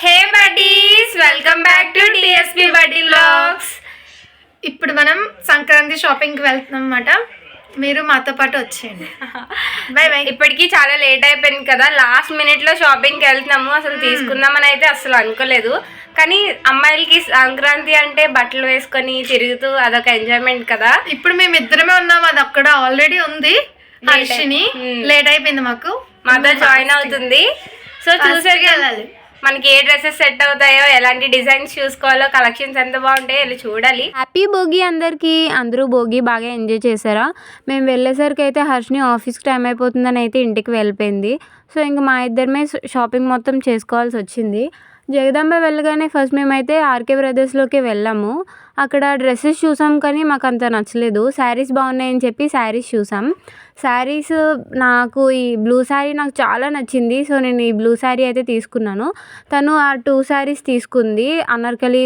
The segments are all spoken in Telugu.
Hey buddies, welcome back to TSP బడ్డీ వ్లాగ్స్. ఇప్పుడు మనం సంక్రాంతి షాపింగ్కి వెళ్తున్నాం అన్నమాట. మీరు మాతో పాటు వచ్చేయండి. By by. ఇప్పటికీ చాలా లేట్ అయిపోయింది కదా, లాస్ట్ మినిట్లో షాపింగ్కి వెళ్తున్నాము. అసలు తీసుకుందామని అయితే అసలు అనుకోలేదు, కానీ అమ్మాయిలకి సంక్రాంతి అంటే బట్టలు వేసుకొని తిరుగుతూ అదొక ఎంజాయ్మెంట్ కదా. ఇప్పుడు మేము ఇద్దరమే ఉన్నాం, అది అక్కడ ఆల్రెడీ ఉంది. హర్షిని లేట్ అయిపోయింది, మాతో జాయిన్ అవుతుంది. సో చూసేది వెళ్ళాలి, మనకి ఏ డ్రెస్సెస్ సెట్ అవుతాయో, ఎలాంటి డిజైన్స్ చూసుకోవాలో, కలెక్షన్స్ ఎంత బాగుంటాయో వెళ్ళి చూడాలి. హ్యాపీ భోగి అందరికీ. అందరూ భోగి బాగా ఎంజాయ్ చేశారా? మేము వెళ్ళేసరికి అయితే హర్షిని ఆఫీస్కి టైం అయిపోతుందని అయితే ఇంటికి వెళ్ళిపోయింది. సో ఇంక మా ఇద్దరమే షాపింగ్ మొత్తం చేసుకోవాల్సి వచ్చింది. జగదాంబ వెళ్ళగానే ఫస్ట్ మేమైతే ఆర్కే బ్రదర్స్లోకి వెళ్ళాము. అక్కడ డ్రెస్సెస్ చూసాం, కానీ మాకు అంత నచ్చలేదు. శారీస్ బాగున్నాయని చెప్పి శారీస్ చూసాం. శారీస్ నాకు ఈ బ్లూ శారీ నాకు చాలా నచ్చింది. సో నేను ఈ బ్లూ శారీ అయితే తీసుకున్నాను. తను ఆ 2 శారీస్ తీసుకుంది. అనార్కలి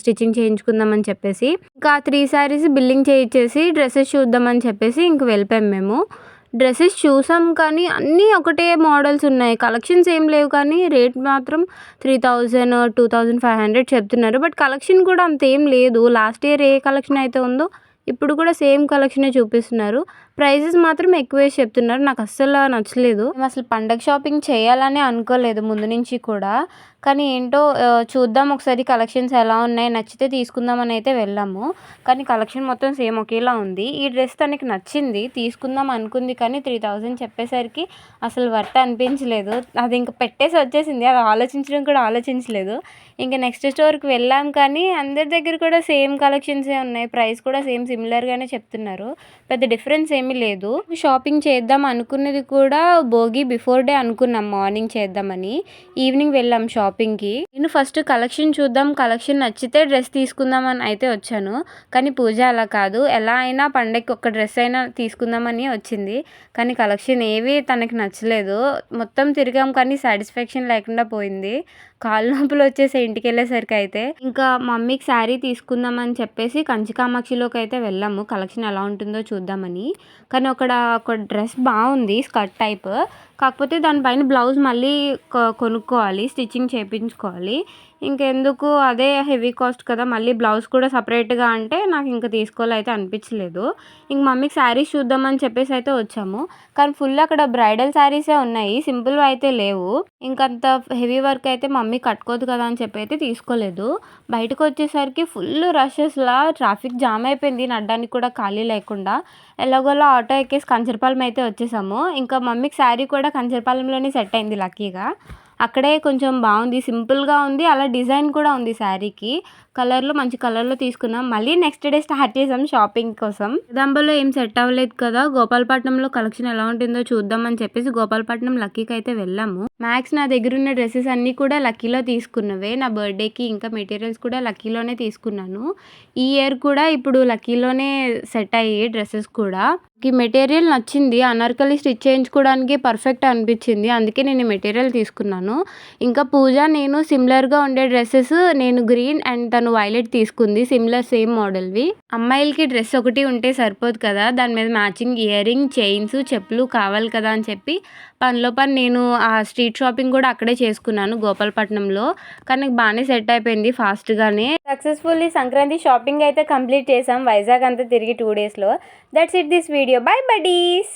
స్టిచ్చింగ్ చేయించుకుందామని చెప్పేసి. ఇంకా 3 శారీస్ బిల్లింగ్ చేయించేసి డ్రెస్సెస్ చూద్దామని చెప్పేసి ఇంక వెళ్ళిపోయాం మేము. డ్రెస్సెస్ చూసాం, కానీ అన్నీ ఒకటే మోడల్స్ ఉన్నాయి. కలెక్షన్స్ ఏం లేవు, కానీ రేట్ మాత్రం 3000 2500 చెప్తున్నారు. బట్ కలెక్షన్ కూడా అంత ఏం లేదు. లాస్ట్ ఇయర్ ఏ కలెక్షన్ అయితే ఉందో ఇప్పుడు కూడా సేమ్ కలెక్షనే చూపిస్తున్నారు. ప్రైజెస్ మాత్రం ఎక్కువే చెప్తున్నారు. నాకు అస్సలు నచ్చలేదు. మేము అసలు పండగ షాపింగ్ చేయాలని అనుకోలేదు ముందు నుంచి కూడా, కానీ ఏంటో చూద్దాం ఒకసారి కలెక్షన్స్ ఎలా ఉన్నాయి, నచ్చితే తీసుకుందామని అయితే వెళ్ళాము. కానీ కలెక్షన్ మొత్తం సేమ్ ఒకేలా ఉంది. ఈ డ్రెస్ తనకి నచ్చింది, తీసుకుందాం అనుకుంది, కానీ 3000 చెప్పేసరికి అసలు వర్త్ అనిపించలేదు. అది ఇంకా పెట్టేసి వచ్చేసింది. అది ఆలోచించడం కూడా ఆలోచించలేదు. ఇంకా నెక్స్ట్ స్టోర్కి వెళ్ళాం, కానీ అందరి దగ్గర కూడా సేమ్ కలెక్షన్సే ఉన్నాయి. ప్రైస్ కూడా సేమ్ సిమిలర్గానే చెప్తున్నారు. పెద్ద డిఫరెన్స్ ఏమీ లేదు. షాపింగ్ చేద్దాం అనుకున్నది కూడా భోగి బిఫోర్ డే అనుకున్నాం మార్నింగ్ చేద్దామని. ఈవినింగ్ వెళ్ళాం షాపింగ్కి. నేను ఫస్ట్ కలెక్షన్ చూద్దాం, కలెక్షన్ నచ్చితే డ్రెస్ తీసుకుందామని అయితే వచ్చాను. కానీ పూజ అలా కాదు, ఎలా అయినా పండగకి ఒక డ్రెస్ అయినా తీసుకుందామని వచ్చింది. కానీ కలెక్షన్ ఏవి తనకి నచ్చలేదు. మొత్తం తిరిగాం, కానీ సాటిస్ఫాక్షన్ లేకుండా పోయింది. కాళ్ళు నొప్పులు వచ్చేసి ఇంటికి వెళ్ళేసరికి అయితే ఇంకా మమ్మీకి శారీ తీసుకుందామని చెప్పేసి కంచి కామాక్షిలోకి అయితే వెళ్ళాము. కలెక్షన్ ఎలా ఉంటుందో చూద్దామని. కానీ ఒక డ్రెస్ బాగుంది, స్కర్ట్ టైప్. కాకపోతే దానిపైన బ్లౌజ్ మళ్ళీ కొనుక్కోవాలి, స్టిచ్చింగ్ చేయించుకోవాలి. ఇంకెందుకు, అదే హెవీ కాస్ట్ కదా, మళ్ళీ బ్లౌజ్ కూడా సపరేట్గా అంటే నాకు ఇంకా తీసుకోవాలైతే అనిపించలేదు. ఇంక మమ్మీకి శారీస్ చూద్దామని చెప్పేసి అయితే వచ్చాము. కానీ ఫుల్ అక్కడ బ్రైడల్ శారీసే ఉన్నాయి, సింపుల్ అయితే లేవు. ఇంకంత హెవీ వర్క్ అయితే మమ్మీ కట్టుకోదు కదా అని చెప్పి అయితే తీసుకోలేదు. బయటకు వచ్చేసరికి ఫుల్ రషెస్లా ట్రాఫిక్ జామ్ అయిపోయింది, నడడానికి కూడా ఖాళీ లేకుండా. ఎలాగోలా ఆటో ఎక్కేసి కంచరపాలెం అయితే వచ్చేసాము. ఇంకా మమ్మీకి శారీ కూడా కంచరపాలెంలోనే సెట్ అయింది లక్కీగా. అక్కడే కొంచెం బాగుంది, సింపుల్గా ఉంది, అలా డిజైన్ కూడా ఉంది శారీకి. కలర్లో మంచి కలర్లో తీసుకున్నాం. మళ్ళీ నెక్స్ట్ డే స్టార్ట్ చేసాం షాపింగ్ కోసం. జగదాంబలో ఏం సెట్ అవ్వలేదు కదా, గోపాలపట్నంలో కలెక్షన్ ఎలా ఉంటుందో చూద్దామని చెప్పేసి గోపాలపట్నం లక్కీకి అయితే వెళ్ళాము. మ్యాక్స్ నా దగ్గర ఉన్న డ్రెస్సెస్ అన్నీ కూడా లక్కీలో తీసుకున్నవే. నా బర్త్డేకి ఇంకా మెటీరియల్స్ కూడా లక్కీలోనే తీసుకున్నాను. ఈ ఇయర్ కూడా ఇప్పుడు లక్కీలోనే సెట్ అయ్యాయి డ్రెస్సెస్ కూడా. ఈ మెటీరియల్ నచ్చింది, అనార్కలి స్టిచ్ చేయించుకోవడానికి పర్ఫెక్ట్ అనిపించింది, అందుకే నేను ఈ మెటీరియల్ తీసుకున్నాను. ఇంకా పూజ నేను సిమిలర్గా ఉండే డ్రెస్సెస్, నేను గ్రీన్ అండ్ తను వైలెట్ తీసుకుంది, సిమిలర్ సేమ్ మోడల్వి. అమ్మాయిలకి డ్రెస్ ఒకటి ఉంటే సరిపోదు కదా, దాని మీద మ్యాచింగ్ ఇయర్ రింగ్, చైన్స్, చెప్పులు కావాలి కదా అని చెప్పి పనిలో పని నేను ఆ స్ట్రీట్ షాపింగ్ కూడా అక్కడే చేసుకున్నాను గోపాలపట్నంలో. కానీ నాకు బాగానే సెట్ అయిపోయింది ఫాస్ట్గానే. సక్సెస్ఫుల్లీ సంక్రాంతి షాపింగ్ అయితే కంప్లీట్ చేసాం వైజాగ్ అంతా తిరిగి 2 daysలో. That's it this video. Bye buddies.